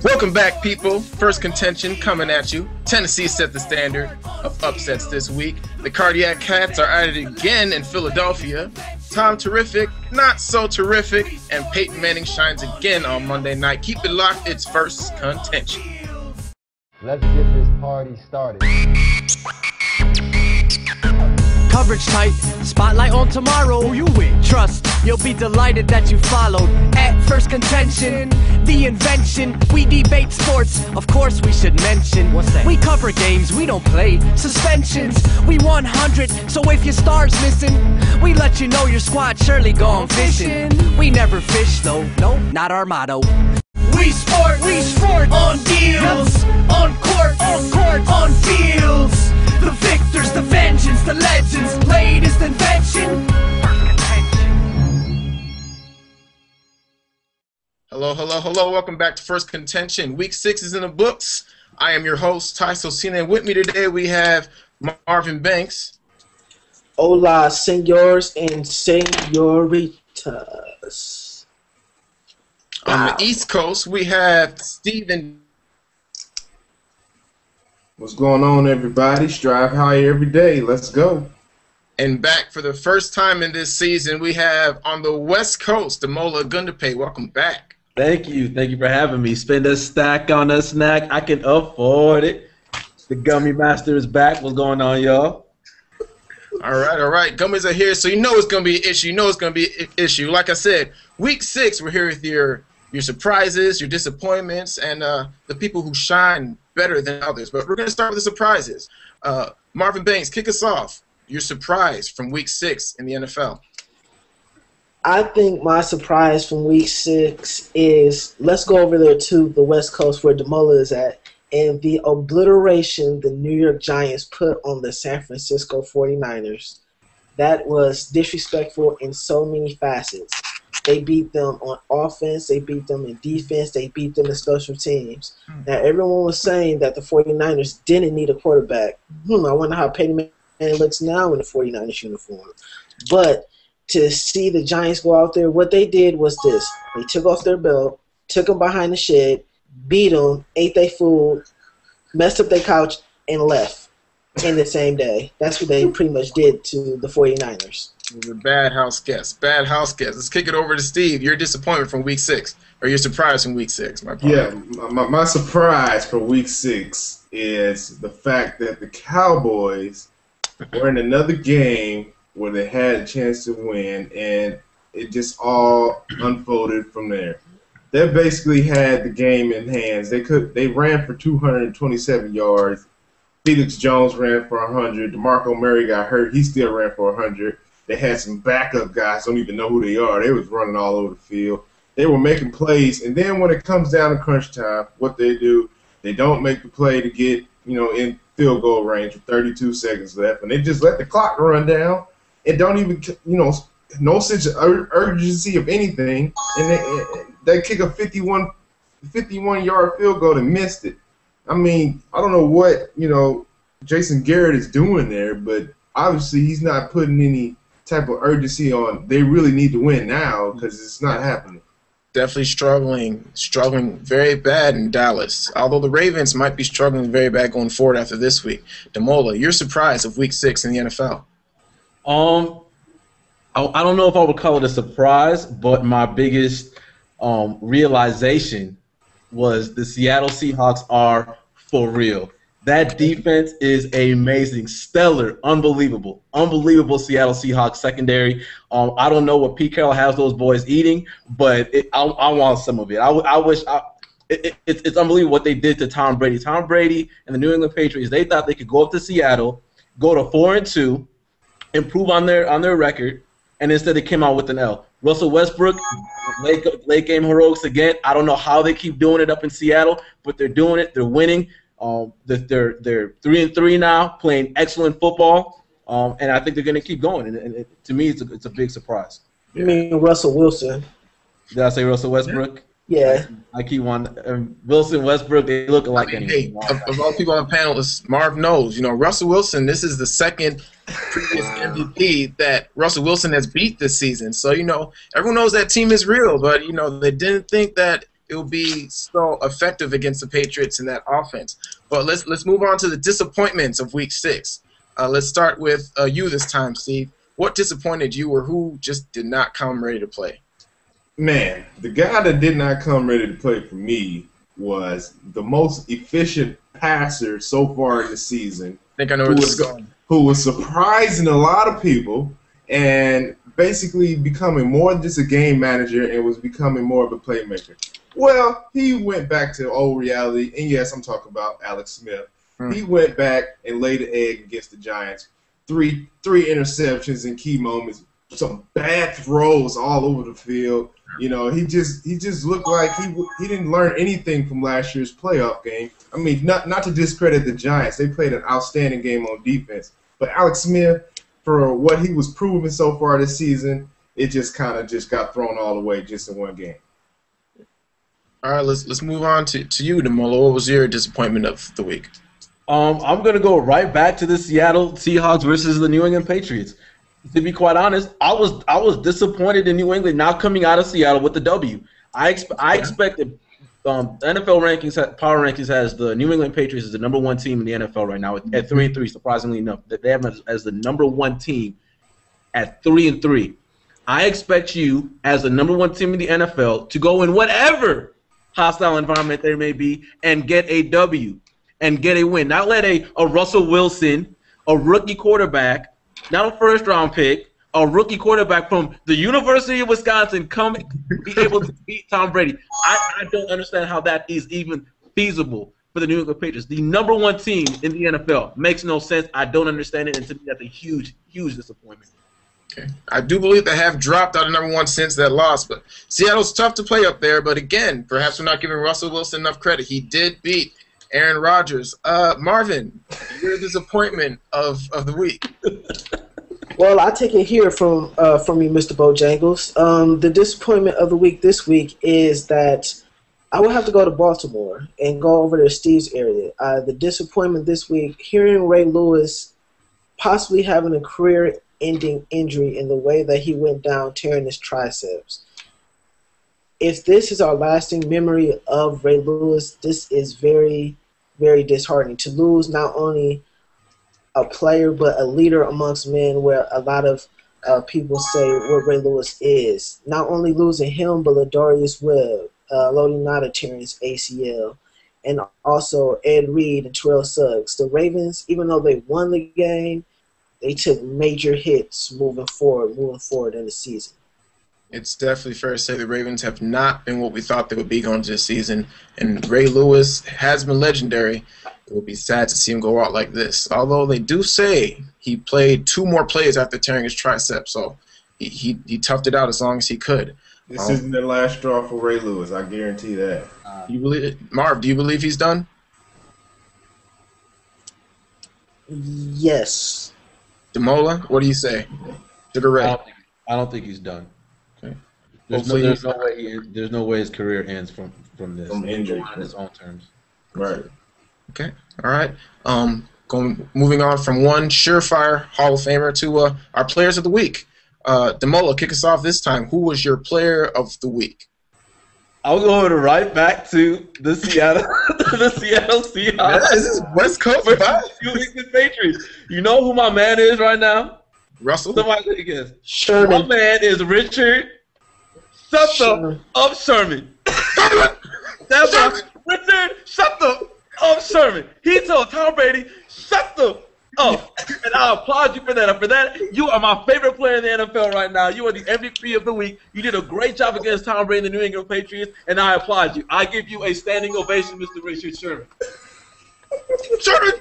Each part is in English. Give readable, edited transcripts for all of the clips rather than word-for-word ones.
Welcome back, people. Phirst Contention coming at you. Tennessee set the standard of upsets this week. The Cardiac Cats are at it again in Philadelphia. Tom Terrific, not so terrific, and Peyton Manning shines again on Monday night. Keep it locked. It's Phirst Contention. Let's get this party started. Coverage tight, spotlight on tomorrow. Who you with? Trust, you'll be delighted that you followed. At Phirst Contention, the invention. We debate sports, of course we should mention. What's that? We cover games, we don't play suspensions. We 100, so if your star's missing, we let you know your squad surely gone fishing. We never fish though, no, not our motto. We sport on deals, on court, on fields. The victors, the vengeance, the legends, latest invention. Hello. Welcome back to Phirst Contention. Week 6 is in the books. I am your host, Ty Sosina, and with me today we have Marvin Banks. Hola, senors and senoritas. On the East Coast, we have Steven. What's going on, everybody? Strive higher every day. Let's go. And back for the first time in this season, we have on the West Coast, Demola Gundape. Welcome back. Thank you for having me. Spend a stack on a snack. I can afford it. The Gummy Master is back. What's going on, y'all? All right. Gummies are here, so you know it's going to be an issue. Like I said, Week 6, we're here with your surprises, your disappointments, and the people who shine better than others. But we're going to start with the surprises. Marvin Banks, kick us off. Your surprise from Week 6 in the NFL. I think my surprise from Week 6 is, let's go over there to the West Coast where Demola is at, and the obliteration the New York Giants put on the San Francisco 49ers. That was disrespectful in so many facets. They beat them on offense, they beat them in defense, they beat them in special teams. Now, everyone was saying that the 49ers didn't need a quarterback. I wonder how Peyton Manning looks now in the 49ers uniform. But to see the Giants go out there, what they did was this. They took off their belt, took them behind the shed, beat them, ate their food, messed up their couch, and left in the same day. That's what they pretty much did to the 49ers. It was a bad house guest. Let's kick it over to Steve. Your disappointment from Week 6, or your surprise from Week 6. My surprise for Week 6 is the fact that the Cowboys were in another game where they had a chance to win, and it just all unfolded from there. They basically had the game in hands. They ran for 227 yards. Felix Jones ran for 100. DeMarco Murray got hurt. He still ran for 100. They had some backup guys, don't even know who they are. They was running all over the field. They were making plays, and then when it comes down to crunch time, what they do, they don't make the play to get, in field goal range with 32 seconds left, and they just let the clock run down and don't even, no sense of urgency of anything, and they kick a 51-yard field goal and missed it. I mean, I don't know what, Jason Garrett is doing there, but obviously he's not putting any type of urgency on. They really need to win now because it's not happening. Definitely struggling very bad in Dallas. Although the Ravens might be struggling very bad going forward after this week. Demola, your surprise of Week 6 in the NFL. I don't know if I would call it a surprise, but my biggest realization was the Seattle Seahawks are for real. That defense is amazing, stellar, unbelievable Seattle Seahawks secondary. I don't know what Pete Carroll has those boys eating, but I want some of it. I wish it's unbelievable what they did to Tom Brady. Tom Brady and the New England Patriots, they thought they could go up to Seattle, go to 4-2, improve on their record, and instead they came out with an L. Russell Westbrook, late game heroics again. I don't know how they keep doing it up in Seattle, but they're doing it. They're winning. They're 3-3 now, playing excellent football, and I think they're going to keep going. And to me, it's a big surprise. You mean Russell Wilson? Did I say Russell Westbrook? Yeah. I keep on Wilson, Westbrook. They look alike. Of all people on the panel, Marv knows. Russell Wilson. This is the second previous MVP that Russell Wilson has beat this season. So everyone knows that team is real, but they didn't think that it it will be so effective against the Patriots in that offense. But let's move on to the disappointments of Week 6. Let's start with you this time, Steve. What disappointed you, or who just did not come ready to play? Man, the guy that did not come ready to play for me was the most efficient passer so far in the season. I think I know where this is going. Who was surprising a lot of people and basically becoming more than just a game manager and was becoming more of a playmaker. Well, he went back to old reality, and yes, I'm talking about Alex Smith. He went back and laid an egg against the Giants. Three interceptions in key moments, some bad throws all over the field. You know, he just looked like he didn't learn anything from last year's playoff game. I mean, not to discredit the Giants, they played an outstanding game on defense. But Alex Smith, for what he was proving so far this season, it just kind of got thrown all away just in one game. All right, let's move on to you, DeMolo. What was your disappointment of the week? I'm gonna go right back to the Seattle Seahawks versus the New England Patriots. To be quite honest, I was disappointed in New England now coming out of Seattle with the W. I expected NFL rankings, power rankings has the New England Patriots as the #1 team in the NFL right now at 3-3. Surprisingly enough, that they have them as the #1 team at 3-3. I expect you as the #1 team in the NFL to go in whatever hostile environment there may be and get a W and get a win. Not let a Russell Wilson, a rookie quarterback, not a first-round pick, a rookie quarterback from the University of Wisconsin be able to beat Tom Brady. I don't understand how that is even feasible for the New England Patriots. The #1 team in the NFL makes no sense. I don't understand it, and to me that's a huge, huge disappointment. Okay. I do believe they have dropped out of #1 since that loss, but Seattle's tough to play up there. But again, perhaps we're not giving Russell Wilson enough credit. He did beat Aaron Rodgers. Marvin, your disappointment of the week. Well, I take it here from you, Mr. Bojangles. The disappointment of the week this week is that I will have to go to Baltimore and go over to Steve's area. The disappointment this week, hearing Ray Lewis possibly having a career-ending injury in the way that he went down tearing his triceps. If this is our lasting memory of Ray Lewis, this is very, very disheartening to lose not only a player but a leader amongst men, where a lot of people say what Ray Lewis is. Not only losing him, but Ladarius Webb, Lodi Nada tearing his ACL, and also Ed Reed and Terrell Suggs. The Ravens, even though they won the game, they took major hits moving forward in the season. It's definitely fair to say the Ravens have not been what we thought they would be going into this season, and Ray Lewis has been legendary. It would be sad to see him go out like this. Although they do say he played 2 more plays after tearing his tricep, so he toughed it out as long as he could. This isn't the last straw for Ray Lewis, I guarantee that. You believe it? Marv, do you believe he's done? Yes. Demola, what do you say? Sugar Ray. I don't think he's done. Okay. There's no way his career ends from this. From injury. On his own terms. Right. Okay. All right. Moving on from one surefire Hall of Famer to our players of the week. Demola, kick us off this time. Who was your player of the week? I'll go right back to the Seattle Seahawks. Yeah, this is West Coast New England Patriots. You know who my man is right now? Russell. Somebody take a guess. Sherman. My man is Richard Sutton of Sherman. That's right. Richard Sutton of Sherman. He told Tom Brady, "Shut the up," and I applaud you for that. And for that, you are my favorite player in the NFL right now. You are the MVP of the week. You did a great job against Tom Brady and the New England Patriots, and I applaud you. I give you a standing ovation, Mr. Richard Sherman. Sherman.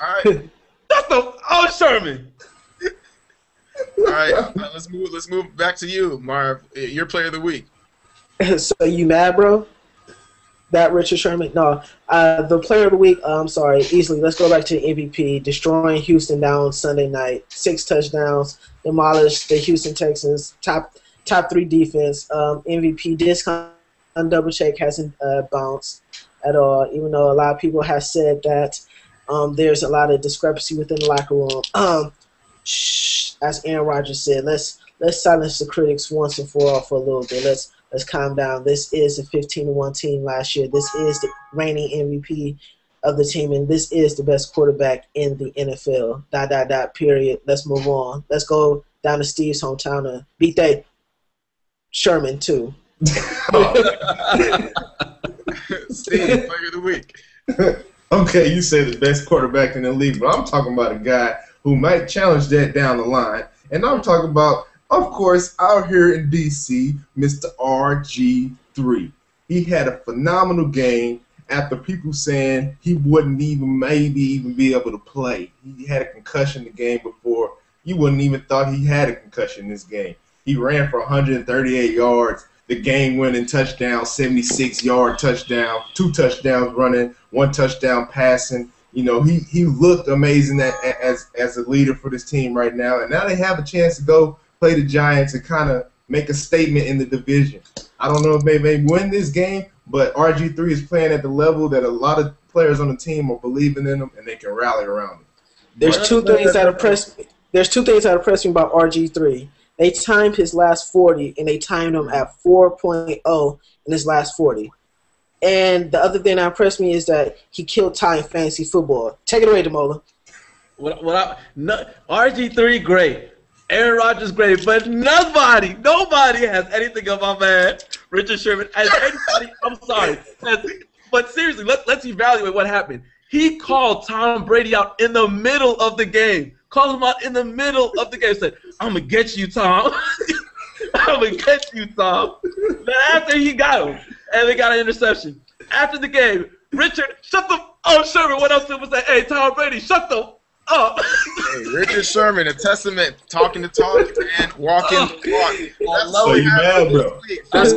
All right. Shut the Sherman. All right. Let's move back to you, Marv. Your player of the week. So you mad, bro? That Richard Sherman? No. The player of the week, I'm sorry, easily. Let's go back to MVP. Destroying Houston down Sunday night. 6 touchdowns. Demolished the Houston Texans. Top 3 defense. MVP discount double check hasn't bounced at all, even though a lot of people have said that there's a lot of discrepancy within the locker room. As Aaron Rodgers said, let's silence the critics once and for all for a little bit. Let's calm down. This is a 15-1 team last year. This is the reigning MVP of the team, and this is the best quarterback in the NFL. ... Period. Let's move on. Let's go down to Steve's hometown and beat that Sherman too. Steve, player of the week. Okay, you say the best quarterback in the league, but I'm talking about a guy who might challenge that down the line. And I'm talking about, of course, out here in D.C., Mr. RG3. He had a phenomenal game after people saying he wouldn't even be able to play. He had a concussion the game before. You wouldn't even thought he had a concussion in this game. He ran for 138 yards. The game-winning touchdown, 76-yard touchdown, 2 touchdowns running, 1 touchdown passing. You know, he looked amazing as a leader for this team right now. And now they have a chance to go play the Giants and kind of make a statement in the division. I don't know if they win this game, but RG3 is playing at the level that a lot of players on the team are believing in him, and they can rally around him. There's two things that impress me about RG3. They timed his last 40, and they timed him at 4.0 in his last 40. And the other thing that impressed me is that he killed time in fantasy football. Take it away, Demola. RG3 great, Aaron Rodgers great, but nobody has anything of my man Richard Sherman as anybody. I'm sorry, but seriously, let's evaluate what happened. He called Tom Brady out in the middle of the game. Called him out in the middle of the game. Said, "I'm gonna get you, Tom. I'm gonna get you, Tom." Then after he got him, and they got an interception. After the game, Richard, Sherman went up to him and said, "Hey, Tom Brady, shut the up." Hey, Richard Sherman, a testament, talking the talk and walking the walk. So you mad, bro?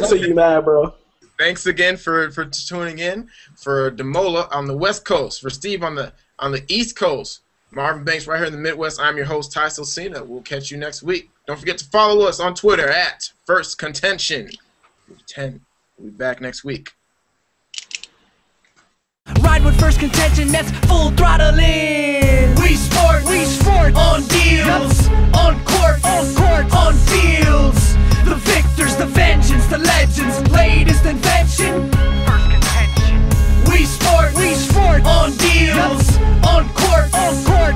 So you mad, bro? Thanks again for tuning in. For Demola on the West Coast, for Steve on the East Coast, Marvin Banks right here in the Midwest. I'm your host, Ty Silcina. We'll catch you next week. Don't forget to follow us on Twitter at Phirst Contention. We'll be back next week. Ride with Phirst Contention, that's full throttle in. We sport on deals, on court, on fields. The victors, the vengeance, the legends, latest invention. Phirst Contention. We sport on deals, on court,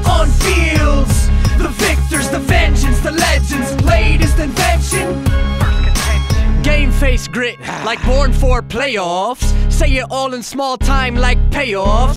on fields. The victors, the vengeance, the legends, latest invention. Phirst Contention. Game face grit, like born for playoffs. Say it all in small time like payoffs.